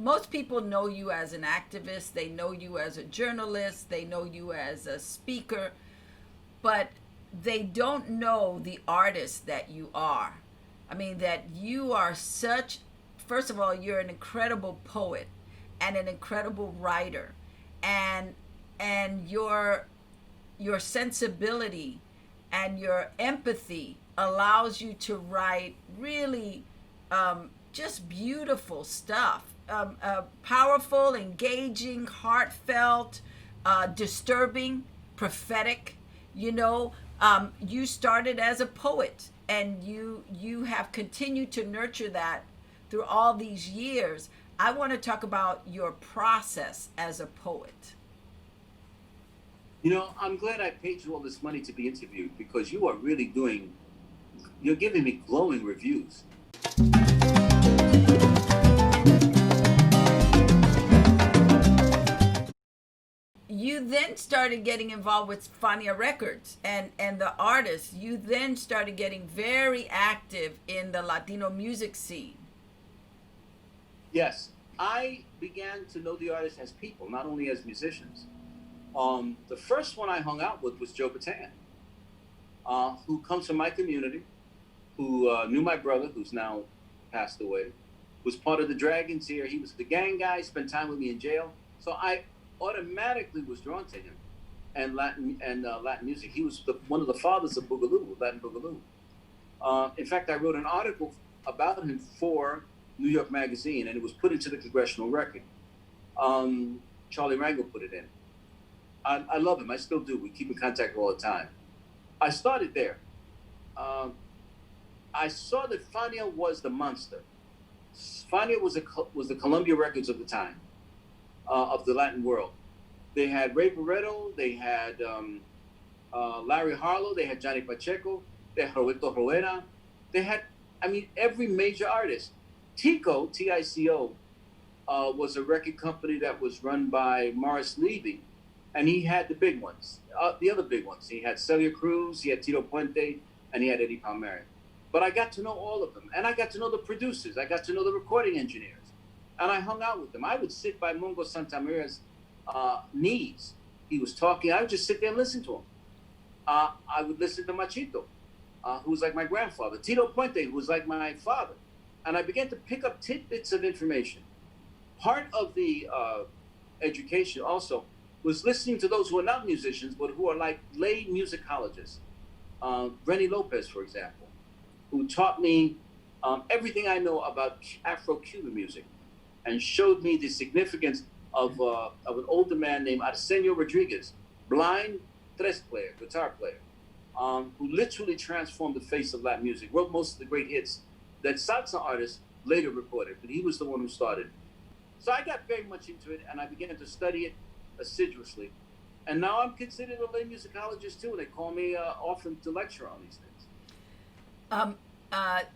most people know you as an activist, they know you as a journalist, they know you as a speaker, but they don't know the artist that you are. I mean, that you are such, first of all, you're an incredible poet and an incredible writer. And your sensibility and your empathy allows you to write really just beautiful stuff, powerful, engaging, heartfelt, disturbing, prophetic. You know, you started as a poet, and you have continued to nurture that through all these years. I want to talk about your process as a poet. You know, I'm glad I paid you all this money to be interviewed because you are really doing, you're giving me glowing reviews. You then started getting involved with Fania Records and the artists. You then started getting very active in the Latino music scene. Yes, I began to know the artists as people, not only as musicians. The first one I hung out with was Joe Bataan, who comes from my community, who knew my brother, who's now passed away, was part of the Dragons here. He was the gang guy, spent time with me in jail. So I automatically was drawn to him and Latin music. He was one of the fathers of Boogaloo, Latin Boogaloo. In fact, I wrote an article about him for New York Magazine, and it was put into the Congressional Record. Charlie Rangel put it in. I love him. I still do. We keep in contact all the time. I started there. I saw that Fania was the monster. Fania was the Columbia Records of the time, of the Latin world. They had Ray Barretto, they had Larry Harlow, they had Johnny Pacheco, they had Roberto Rueda, they had, I mean, every major artist. Tico, Tico, was a record company that was run by Morris Levy, and he had the big ones, the other big ones. He had Celia Cruz, he had Tito Puente, and he had Eddie Palmieri. But I got to know all of them, and I got to know the producers, I got to know the recording engineers, and I hung out with them. I would sit by Mungo Santamera's knees. He was talking, I would just sit there and listen to him. I would listen to Machito, who was like my grandfather, Tito Puente, who was like my father. And I began to pick up tidbits of information. Part of the education also was listening to those who are not musicians, but who are like lay musicologists. Rennie Lopez, for example, who taught me everything I know about Afro-Cuban music and showed me the significance of an older man named Arsenio Rodriguez, blind tres player, guitar player, who literally transformed the face of Latin music, wrote most of the great hits that salsa artists later recorded, but he was the one who started. So I got very much into it, and I began to study it assiduously. And now I'm considered a lay musicologist too. They call me often to lecture on these things. Um,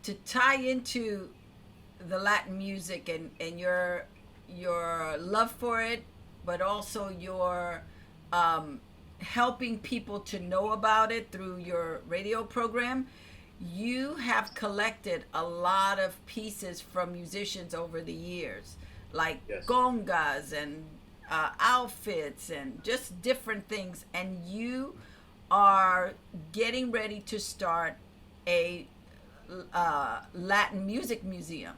to tie into the Latin music and your love for it, but also your helping people to know about it through your radio program. You have collected a lot of pieces from musicians over the years, like Yes. congas and outfits and just different things. And you are getting ready to start a Latin music museum.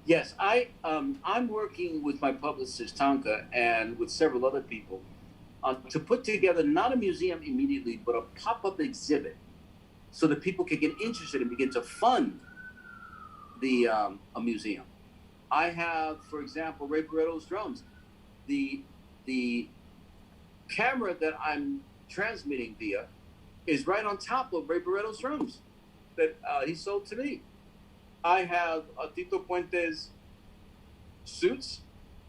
Yes, I'm working with my publicist Tonka and with several other people to put together not a museum immediately, but a pop-up exhibit, so that people can get interested and begin to fund the a museum. I have, for example, Ray Barretto's drums. The camera that I'm transmitting via is right on top of Ray Barretto's drums that he sold to me. I have Tito Puente's suits.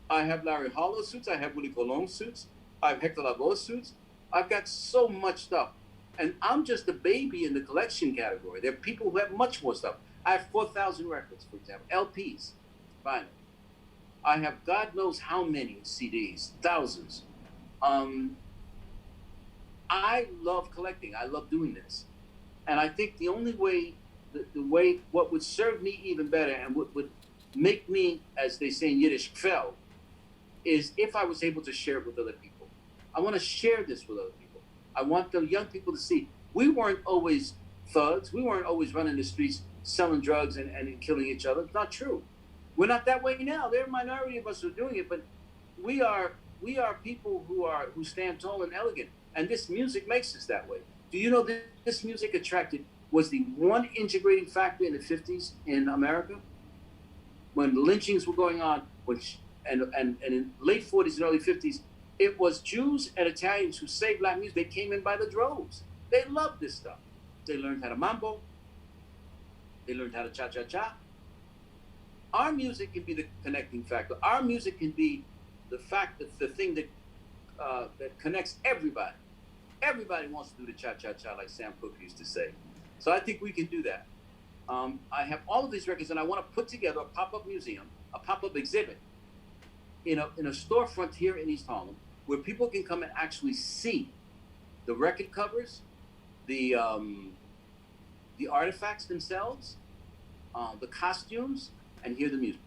I have Larry Harlow suits. I have Willie Colon suits. I have Hector Lavoe suits. I've got so much stuff. And I'm just a baby in the collection category. There are people who have much more stuff. I have 4,000 records, for example, LPs, vinyl. I have God knows how many CDs, thousands. Um, I love collecting. I love doing this. And I think the only way, the way, what would serve me even better and what would make me, as they say in Yiddish, kvel, is if I was able to share it with other people. I want to share this with other people. I want the young people to see we weren't always thugs. We weren't always running the streets selling drugs and killing each other. It's not true. We're not that way now. There are a minority of us who are doing it, but we are people who stand tall and elegant. And this music makes us that way. Do you know that this music attracted was the one integrating factor in the 50s in America? When lynchings were going on, and in late 40s and early 50s, it was Jews and Italians who saved black music. They came in by the droves. They loved this stuff. They learned how to mambo. They learned how to cha-cha-cha. Our music can be the connecting factor. Our music can be the fact that the thing that connects everybody. Everybody wants to do the cha-cha-cha, like Sam Cooke used to say. So I think we can do that. I have all of these records, and I want to put together a pop-up museum, a pop-up exhibit in a storefront here in East Harlem, where people can come and actually see the record covers, the artifacts themselves, the costumes, and hear the music.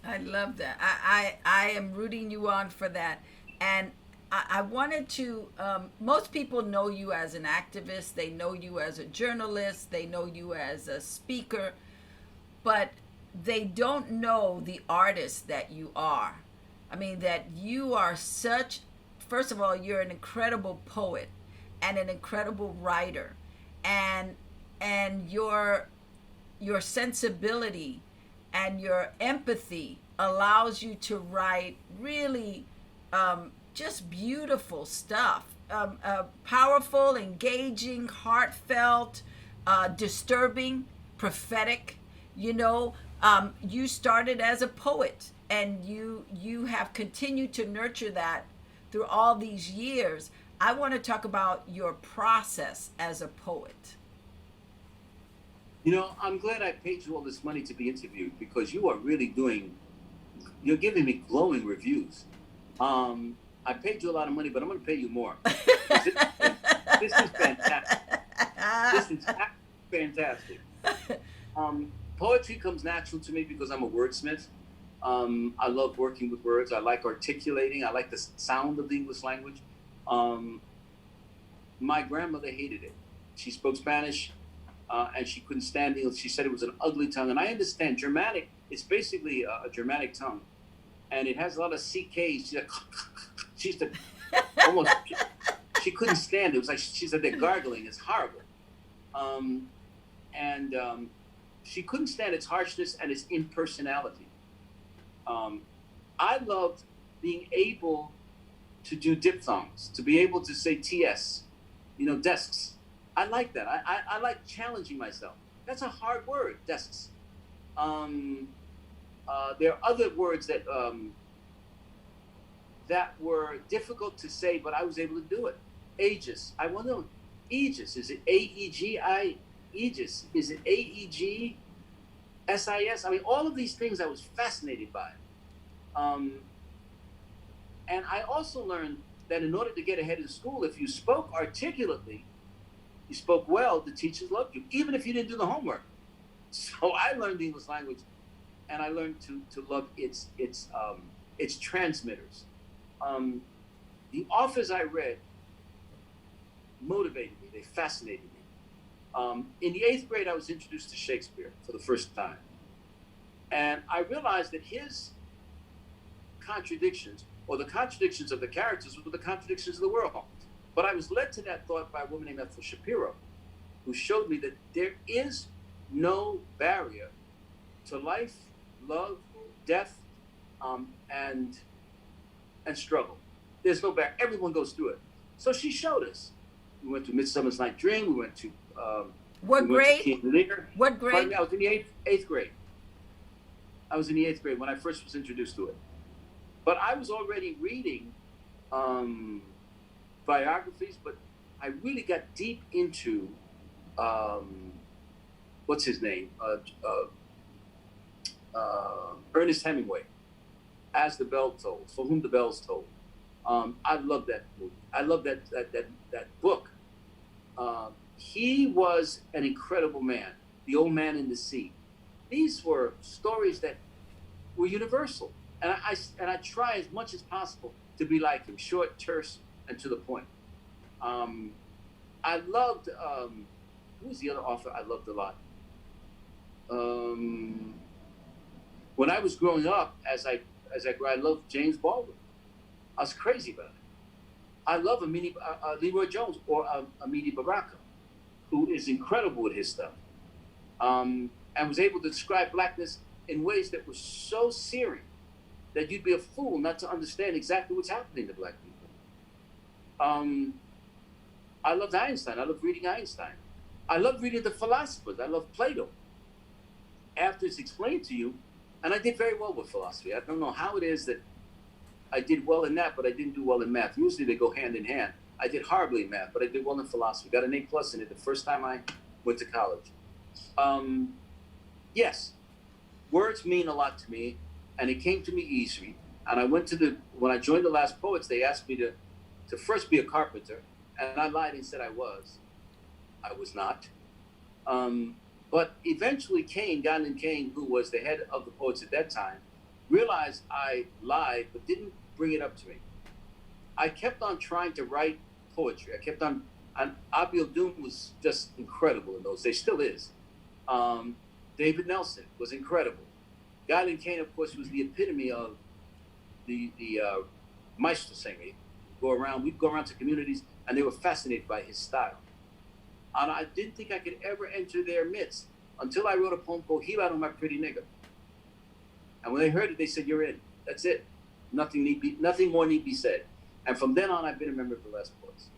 I love that. I am rooting you on for that. And I wanted to, most people know you as an activist, they know you as a journalist, they know you as a speaker, but they don't know the artist that you are. I mean, that you are such, first of all, you're an incredible poet and an incredible writer. And your sensibility and your empathy allows you to write really just beautiful stuff, powerful, engaging, heartfelt, disturbing, prophetic. You know, you started as a poet, and you have continued to nurture that through all these years. I want to talk about your process as a poet. You know, I'm glad I paid you all this money to be interviewed because you are really you're giving me glowing reviews. I paid you a lot of money, but I'm going to pay you more. This is fantastic. This is fantastic. Poetry comes natural to me because I'm a wordsmith. I love working with words. I like articulating. I like the sound of the English language. My grandmother hated it. She spoke Spanish, and she couldn't stand it. She said it was an ugly tongue. And I understand Germanic. It's basically a Germanic tongue, and it has a lot of CKs. She used to almost. She couldn't stand it. It was like she said they're gargling. It's horrible. And she couldn't stand its harshness and its impersonality. I loved being able to do diphthongs, to be able to say TS, desks. I like that. I like challenging myself. That's a hard word, desks. There are other words that were difficult to say, but I was able to do it. Aegis. I wonder, Aegis, is it A-E-G-I? Aegis. Is it A-E-G-S-I-S? I mean, all of these things I was fascinated by. And I also learned that in order to get ahead in school, if you spoke articulately, you spoke well, the teachers loved you, even if you didn't do the homework. So I learned the English language, and I learned to love its transmitters. The authors I read motivated me. They fascinated me. In the 8th grade, I was introduced to Shakespeare for the first time. And I realized that his contradictions, or the contradictions of the characters, were the contradictions of the world. But I was led to that thought by a woman named Ethel Shapiro, who showed me that there is no barrier to life, love, death, and struggle. There's no barrier. Everyone goes through it. So she showed us. We went to Midsummer's Night Dream. We went to what grade? King Lear. What grade? I was in the eighth grade. I was in the 8th grade when I first was introduced to it. But I was already reading biographies, but I really got deep into what's his name? Ernest Hemingway, As the Bell Tolls, For Whom the Bells Toll. I love that movie. I love that book. He was an incredible man, the old man in the sea. these were stories that were universal. And I try as much as possible to be like him, short, terse, and to the point. Um, I loved who was the other author I loved a lot? Um, when I was growing up, as I grew, I loved James Baldwin. I was crazy about it. I love Leroy Jones or Amini Baraka, who is incredible with his stuff, and was able to describe blackness in ways that were so searing that you'd be a fool not to understand exactly what's happening to black people. I loved Einstein. I loved reading Einstein. I loved reading the philosophers. I loved Plato. After it's explained to you, and I did very well with philosophy. I don't know how it is that I did well in that, but I didn't do well in math. Usually they go hand in hand. I did horribly in math, but I did well in philosophy. Got an A+ in it the first time I went to college. Yes, words mean a lot to me, and it came to me easily. And I went to when I joined the Last Poets, they asked me to first be a carpenter, and I lied and said I was. I was not. But eventually Galen Kane, who was the head of the Poets at that time, realized I lied, but didn't bring it up to me. I kept on trying to write poetry. I kept on, and Abiel Doom was just incredible in those days, still is. David Nelson was incredible. Galen Kane, of course, was the epitome of the Maestro singer. We'd go around to communities, and they were fascinated by his style. And I didn't think I could ever enter their midst until I wrote a poem called Gibaro, My Pretty Nigga. And when they heard it, they said, "You're in. That's it. Nothing more need be said." And from then on, I've been a member of the Last Poets.